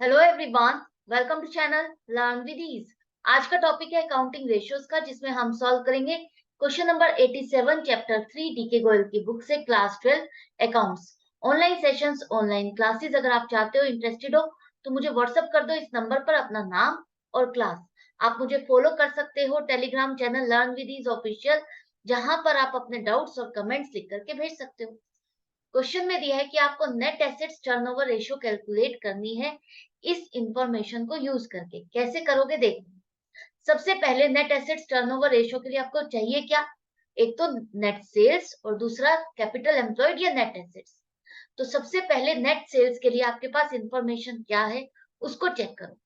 Hello everyone, welcome to channel learn with ease. आज का topic है काउंटिंग रेशियोज का, जिसमें हम सॉल्व करेंगे question number 87 chapter 3 D K Goyal की बुक से, class 12 accounts. Online sessions, online classes अगर आप चाहते हो, इंटरेस्टेड हो, तो मुझे व्हाट्सएप कर दो इस नंबर पर अपना नाम और क्लास। आप मुझे फॉलो कर सकते हो Telegram channel learn with ease official, जहां पर आप अपने डाउट्स और कमेंट्स लिख करके भेज सकते हो। क्वेश्चन में दिया है कि आपको net assets turnover ratio calculate करनी है इस इंफॉर्मेशन को यूज करके। कैसे करोगे देखो। सबसे पहले नेट एसेट्स टर्नओवर रेशियो के लिए आपको चाहिए क्या? एक तो नेट सेल्स और दूसरा कैपिटल एम्प्लॉयड या नेट एसेट्स। तो सबसे पहले नेट सेल्स के लिए आपके पास इंफॉर्मेशन क्या है, उसको चेक करो।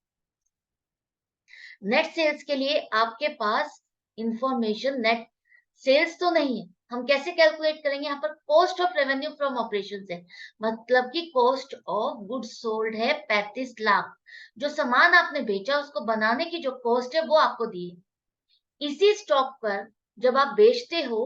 नेट सेल्स के लिए आपके पास इंफॉर्मेशन नेट सेल्स तो नहीं है। हम कैसे कैलकुलेट करेंगे? यहाँ पर cost of revenue from operation है, मतलब कि कॉस्ट ऑफ गुड्स सोल्ड है 35 लाख। जो सामान आपने बेचा उसको बनाने की जो कॉस्ट है वो आपको दी है। इसी स्टॉक पर जब आप बेचते हो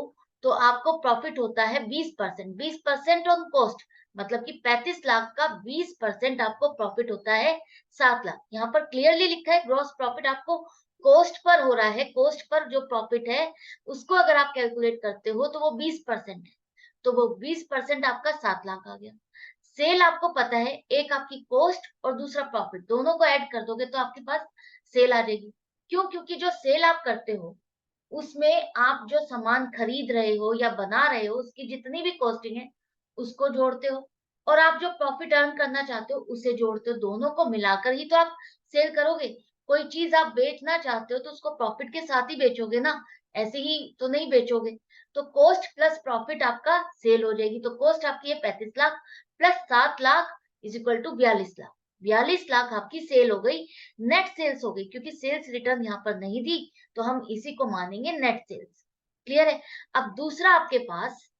तो आपको प्रॉफिट होता है 20%। 20% ऑन कॉस्ट, मतलब कि 35 लाख का 20% आपको प्रॉफिट होता है 7 लाख। यहाँ पर क्लियरली लिखा है ग्रॉस प्रॉफिट आपको कॉस्ट पर हो रहा है। कॉस्ट पर जो प्रॉफिट है उसको अगर आप कैलकुलेट करते हो तो वो 20% है। तो वो 20% आपका 7 लाख आ गया। सेल आपको पता है, एक आपकी कॉस्ट और दूसरा प्रॉफिट, दोनों को ऐड कर दोगे तो आपके पास सेल आ जाएगी। क्यों? क्योंकि जो सेल आप करते हो उसमें आप जो सामान खरीद रहे हो या बना रहे हो उसकी जितनी भी कॉस्टिंग है उसको जोड़ते हो, और आप जो प्रॉफिट अर्न करना चाहते हो उसे जोड़ते हो। दोनों को मिलाकर ही तो आप सेल करोगे। कोई चीज आप बेचना चाहते हो तो उसको प्रॉफिट के साथ ही बेचोगे ना, ऐसे ही तो नहीं बेचोगे। तो कॉस्ट प्लस प्रॉफिट आपका सेल हो जाएगी। तो कॉस्ट आपकी है 35 lakh plus 7 lakh is equal to 42 lakh. 42 lakh आपकी सेल हो गई, नेट सेल्स हो गई, क्योंकि सेल्स रिटर्न यहाँ पर नहीं दी तो हम इसी को मानेंगे नेट सेल्स। क्लियर है? अब दूसरा आपके पास,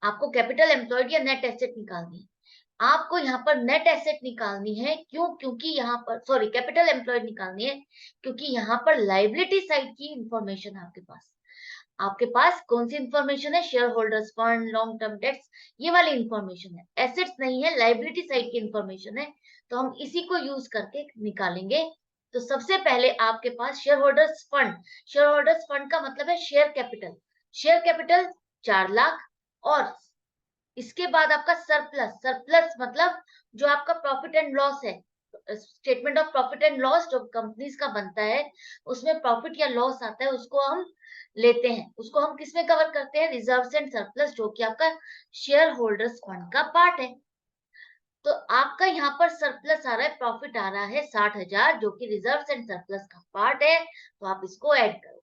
आपको कैपिटल एम्प्लॉयड या नेट एसेट निकालनी है। आपको यहाँ पर नेट एसेट निकालनी है। क्यों? क्योंकि यहाँ पर, सॉरी, कैपिटल एम्प्लॉयड निकालनी है क्योंकि यहाँ पर लाइबिलिटी साइड की इंफॉर्मेशन है आपके पास। आपके पास कौन सी इंफॉर्मेशन है? Share holders fund, long term debts, ये वाली इंफॉर्मेशन है। एसेट्स नहीं है, लाइबिलिटी साइड की इंफॉर्मेशन है। तो हम इसी को यूज करके निकालेंगे। तो सबसे पहले आपके पास share holders fund. Share holders fund का मतलब है share capital. Share capital 4 lakh, और इसके बाद आपका सरप्लस। सरप्लस मतलब जो आपका प्रॉफिट एंड लॉस है, statement of profit and loss जो कंपनीज का बनता है, उसमें प्रॉफिट या लॉस आता है, उसको हम लेते हैं। उसको हम किस में कवर करते हैं? रिजर्व्स एंड सरप्लस, जो कि आपका शेयर होल्डर्स फंड का पार्ट है। तो आपका यहाँ पर सरप्लस आ रहा है, प्रॉफिट आ रहा है 60,000, जो कि रिजर्व्स एंड सरप्लस का पार्ट है। तो आप इसको ऐड करो।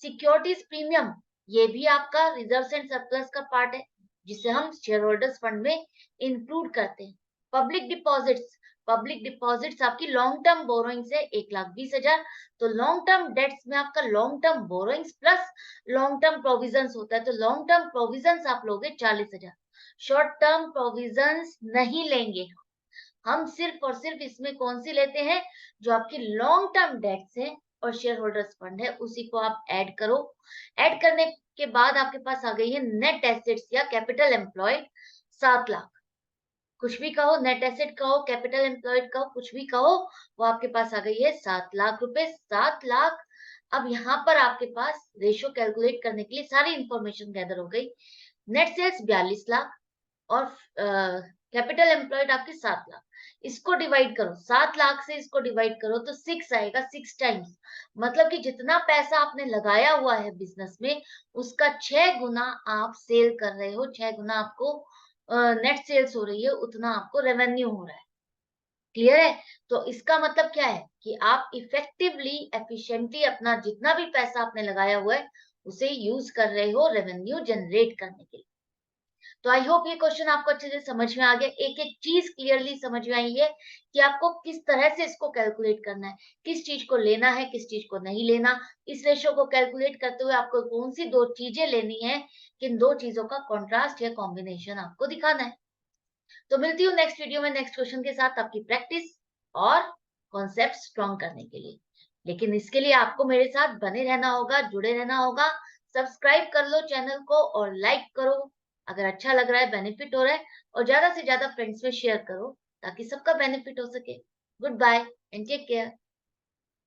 सिक्योरिटीज प्रीमियम, ये भी आपका रिजर्व्स एंड सरप्लस का पार्ट है, जिसे हम शेयर होल्डर्स फंड में इंक्लूड करते हैं। पब्लिक डिपॉजिट्स, पब्लिक डिपॉजिट्स आपकी लॉन्ग टर्म बोरोइंग्स है 1,20,000। तो लॉन्ग टर्म डेट्स में आपका long term borrowings plus long term provisions होता है। तो लॉन्ग टर्म प्रोविजंस आप लोगे 40,000। शॉर्ट टर्म प्रोविजंस नहीं लेंगे हम सिर्फ और सिर्फ इसमें कौन सी लेते हैं? जो आपकी लॉन्ग टर्म डेट्स है और शेयर होल्डर्स फंड है, उसी को आप ऐड करो। ऐड करने के बाद आपके पास आ गई है नेट एसेट्स या कैपिटल एम्प्लॉयड 7 लाख। कुछ भी कहो, नेट एसेट कहो, कैपिटल एम्प्लॉयड कहो, कुछ भी कहो, वो आपके पास आ गई है 7 लाख रुपए। 7 लाख। अब यहाँ पर आपके पास रेशियो कैलकुलेट करने के लिए सारी इंफॉर्मेशन गैदर हो गई। नेट सेल्स 42 लाख और कैपिटल एम्प्लॉयड आपके 7 लाख। इसको डिवाइड करो, 7 लाख से इसको डिवाइड करो तो 6 आएगा। 6 टाइम्स, मतलब कि जितना पैसा आपने लगाया हुआ है बिजनेस में उसका 6 गुना आप सेल कर रहे हो। 6 गुना आपको नेट सेल्स हो रही है, उतना आपको रेवेन्यू हो रहा है। क्लियर है? तो इसका मतलब क्या है कि आप इफेक्टिवली, एफिशिएंटली अपना जितना भी पैसा आपने लगाया हुआ है उसे यूज कर रहे हो रेवेन्यू जनरेट करने के लिए। तो आई होप ये क्वेश्चन आपको अच्छे से समझ में आ गया। एक एक चीज क्लियरली समझ में आई है कि आपको किस तरह से इसको कैलकुलेट करना है, किस चीज को लेना है, किस चीज को नहीं लेना। इस रेशो को कैलकुलेट करते हुए आपको कौन सी दो चीजें लेनी है, किन दो चीजों का कॉन्ट्रास्ट या कॉम्बिनेशन आपको दिखाना है। तो मिलती हूँ नेक्स्ट वीडियो में नेक्स्ट क्वेश्चन के साथ, आपकी प्रैक्टिस और कॉन्सेप्ट स्ट्रॉन्ग करने के लिए। लेकिन इसके लिए आपको मेरे साथ बने रहना होगा, जुड़े रहना होगा। सब्सक्राइब कर लो चैनल को और लाइक करो अगर अच्छा लग रहा है, बेनिफिट हो रहा है, और ज्यादा से ज्यादा फ्रेंड्स में शेयर करो ताकि सबका बेनिफिट हो सके। Goodbye and take care.